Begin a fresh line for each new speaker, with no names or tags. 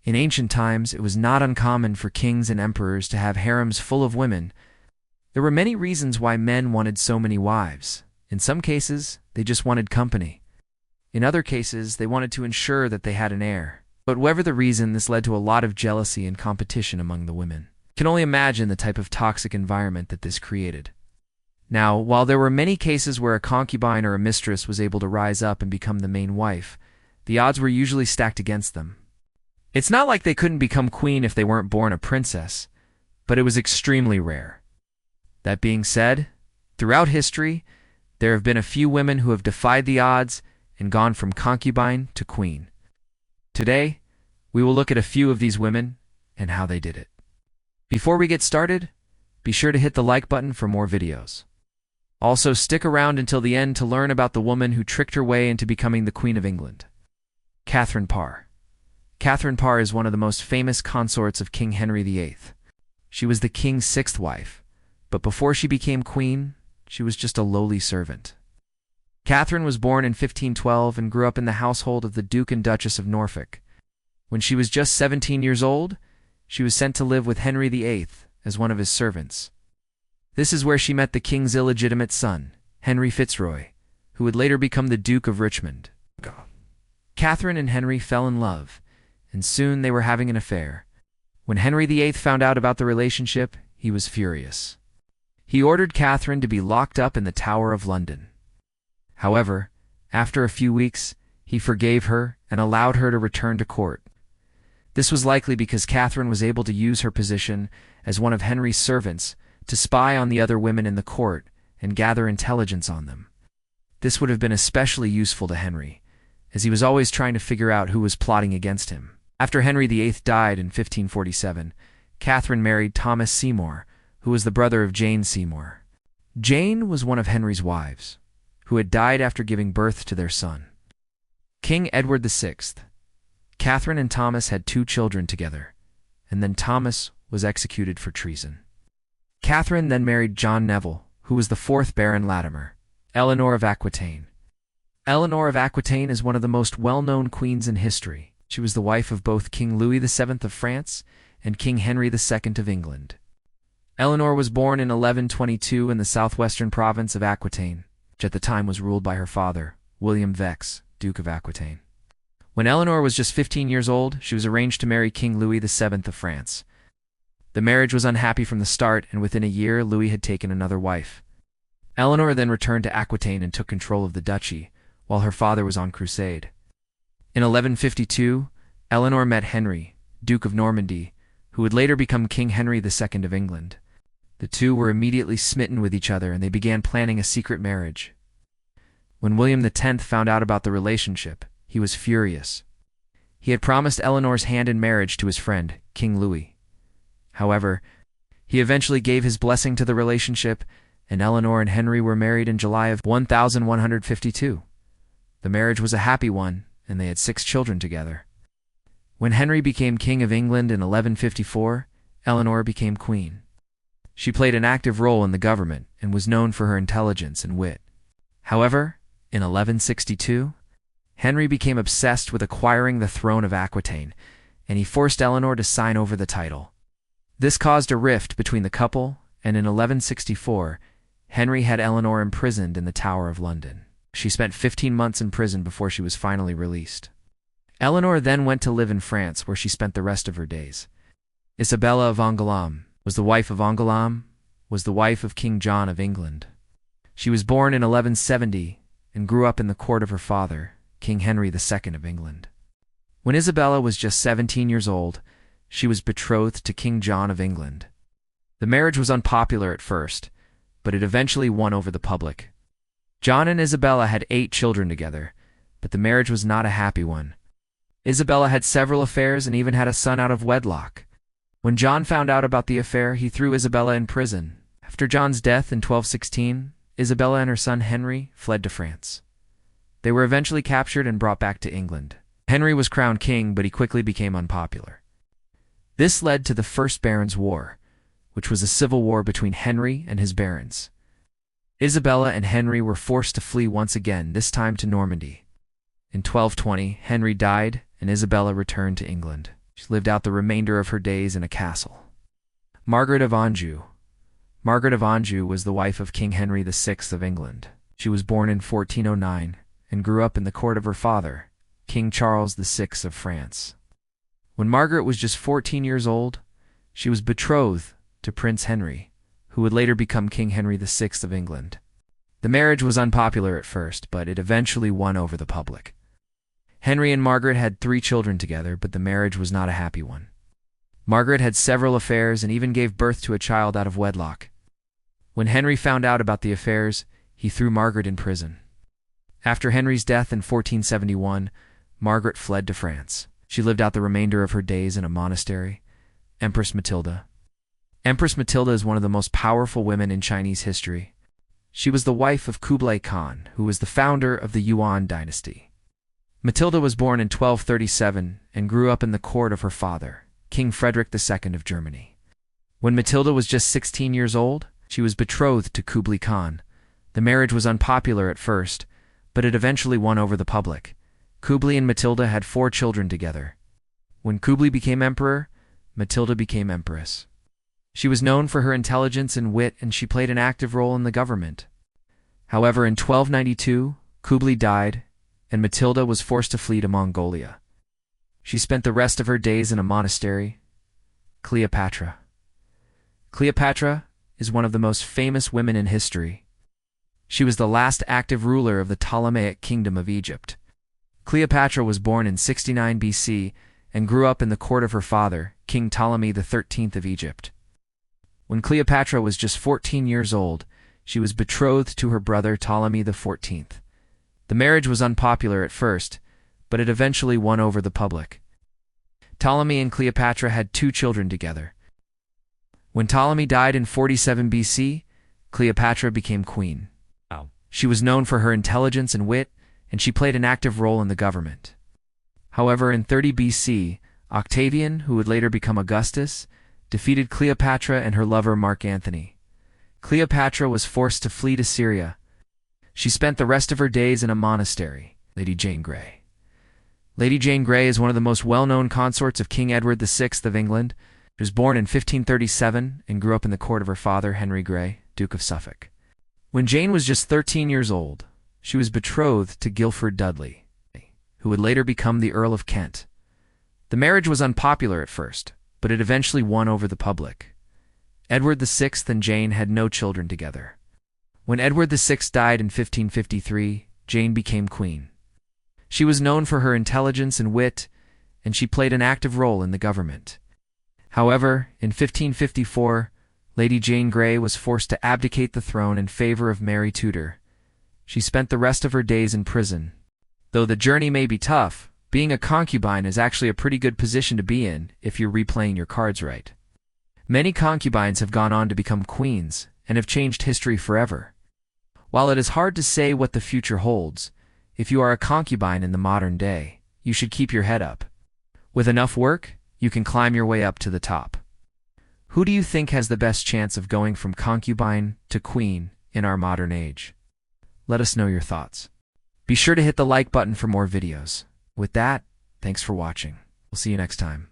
In ancient times, it was not uncommon for kings and emperors to have harems full of women. There were many reasons why men wanted so many wives. In some cases, they just wanted company. In other cases, they wanted to ensure that they had an heir. But whatever the reason, this led to a lot of jealousy and competition among the women. You can only imagine the type of toxic environment that this created. Now, while there were many cases where a concubine or a mistress was able to rise up and become the main wife, the odds were usually stacked against them. It's not like they couldn't become queen if they weren't born a princess, but it was extremely rare. That being said, throughout history, there have been a few women who have defied the odds and gone from concubine to queen. Today, we will look at a few of these women and how they did it. Before we get started, be sure to hit the like button for more videos. Also, stick around until the end to learn about the woman who tricked her way into becoming the Queen of England. Catherine Parr. Catherine Parr is one of the most famous consorts of King Henry VIII. She was the king's sixth wife, but before she became queen, she was just a lowly servant. Catherine was born in 1512 and grew up in the household of the Duke and Duchess of Norfolk. When she was just 17 years old, she was sent to live with Henry VIII as one of his servants. This is where she met the king's illegitimate son, Henry Fitzroy, who would later become the Duke of Richmond. Catherine and Henry fell in love, and soon they were having an affair. When Henry VIII found out about the relationship, he was furious. He ordered Catherine to be locked up in the Tower of London. However, after a few weeks, he forgave her and allowed her to return to court. This was likely because Catherine was able to use her position as one of Henry's servants to spy on the other women in the court and gather intelligence on them. This would have been especially useful to Henry, as he was always trying to figure out who was plotting against him. After Henry VIII died in 1547, Catherine married Thomas Seymour, who was the brother of Jane Seymour. Jane was one of Henry's wives, who had died after giving birth to their son, King Edward VI. Catherine and Thomas had 2 children together, and then Thomas was executed for treason. Catherine then married John Neville, who was the 4th Baron Latimer, Eleanor of Aquitaine. Eleanor of Aquitaine is one of the most well-known queens in history. She was the wife of both King Louis VII of France and King Henry II of England. Eleanor was born in 1122 in the southwestern province of Aquitaine, which at the time was ruled by her father, William Vex, Duke of Aquitaine. When Eleanor was just 15 years old, she was arranged to marry King Louis VII of France. The marriage was unhappy from the start, and within a year, Louis had taken another wife. Eleanor then returned to Aquitaine and took control of the duchy, while her father was on crusade. In 1152, Eleanor met Henry, Duke of Normandy, who would later become King Henry II of England. The two were immediately smitten with each other, and they began planning a secret marriage. When William X found out about the relationship, he was furious. He had promised Eleanor's hand in marriage to his friend, King Louis. However, he eventually gave his blessing to the relationship, and Eleanor and Henry were married in July of 1152. The marriage was a happy one, and they had 6 children together. When Henry became King of England in 1154, Eleanor became queen. She played an active role in the government and was known for her intelligence and wit. However, in 1162, Henry became obsessed with acquiring the throne of Aquitaine, and he forced Eleanor to sign over the title. This caused a rift between the couple, and in 1164, Henry had Eleanor imprisoned in the Tower of London. She spent 15 months in prison before she was finally released. Eleanor then went to live in France, where she spent the rest of her days. Isabella of Angoulême was the wife of King John of England. She was born in 1170 and grew up in the court of her father, King Henry II of England. When Isabella was just 17 years old, she was betrothed to King John of England. The marriage was unpopular at first, but it eventually won over the public. John and Isabella had 8 children together, but the marriage was not a happy one. Isabella had several affairs and even had a son out of wedlock. When John found out about the affair, he threw Isabella in prison. After John's death in 1216, Isabella and her son Henry fled to France. They were eventually captured and brought back to England. Henry was crowned king, but he quickly became unpopular. This led to the First Barons' War, which was a civil war between Henry and his barons. Isabella and Henry were forced to flee once again, this time to Normandy. In 1220, Henry died, and Isabella returned to England. She lived out the remainder of her days in a castle. Margaret of Anjou. Margaret of Anjou was the wife of King Henry VI of England. She was born in 1409 and grew up in the court of her father, King Charles VI of France. When Margaret was just 14 years old, she was betrothed to Prince Henry, who would later become King Henry VI of England. The marriage was unpopular at first, but it eventually won over the public. Henry and Margaret had 3 children together, but the marriage was not a happy one. Margaret had several affairs and even gave birth to a child out of wedlock. When Henry found out about the affairs, he threw Margaret in prison. After Henry's death in 1471, Margaret fled to France. She lived out the remainder of her days in a monastery. Empress Matilda. Empress Matilda is one of the most powerful women in Chinese history. She was the wife of Kublai Khan, who was the founder of the Yuan dynasty. Matilda was born in 1237 and grew up in the court of her father, King Frederick II of Germany. When Matilda was just 16 years old, she was betrothed to Kublai Khan. The marriage was unpopular at first, but it eventually won over the public. Kublai and Matilda had 4 children together. When Kublai became emperor, Matilda became empress. She was known for her intelligence and wit, and she played an active role in the government. However, in 1292, Kublai died, and Matilda was forced to flee to Mongolia. She spent the rest of her days in a monastery. Cleopatra. Cleopatra is one of the most famous women in history. She was the last active ruler of the Ptolemaic Kingdom of Egypt. Cleopatra was born in 69 BC and grew up in the court of her father, King Ptolemy XIII of Egypt. When Cleopatra was just 14 years old, she was betrothed to her brother Ptolemy XIV. The marriage was unpopular at first, but it eventually won over the public. Ptolemy and Cleopatra had 2 children together. When Ptolemy died in 47 BC, Cleopatra became queen. She was known for her intelligence and wit, and she played an active role in the government. However, in 30 BC, Octavian, who would later become Augustus, defeated Cleopatra and her lover Mark Antony. Cleopatra was forced to flee to Syria. She spent the rest of her days in a monastery. Lady Jane Grey. Lady Jane Grey is one of the most well-known consorts of King Edward VI of England. She was born in 1537 and grew up in the court of her father, Henry Grey, Duke of Suffolk. When Jane was just 13 years old, she was betrothed to Guilford Dudley, who would later become the Earl of Kent. The marriage was unpopular at first, but it eventually won over the public. Edward VI and Jane had no children together. When Edward VI died in 1553, Jane became queen. She was known for her intelligence and wit, and she played an active role in the government. However, in 1554, Lady Jane Grey was forced to abdicate the throne in favor of Mary Tudor. She spent the rest of her days in prison. Though the journey may be tough, being a concubine is actually a pretty good position to be in if you're replaying your cards right. Many concubines have gone on to become queens and have changed history forever. While it is hard to say what the future holds, if you are a concubine in the modern day, you should keep your head up. With enough work, you can climb your way up to the top. Who do you think has the best chance of going from concubine to queen in our modern age? Let us know your thoughts. Be sure to hit the like button for more videos. With that, thanks for watching. We'll see you next time.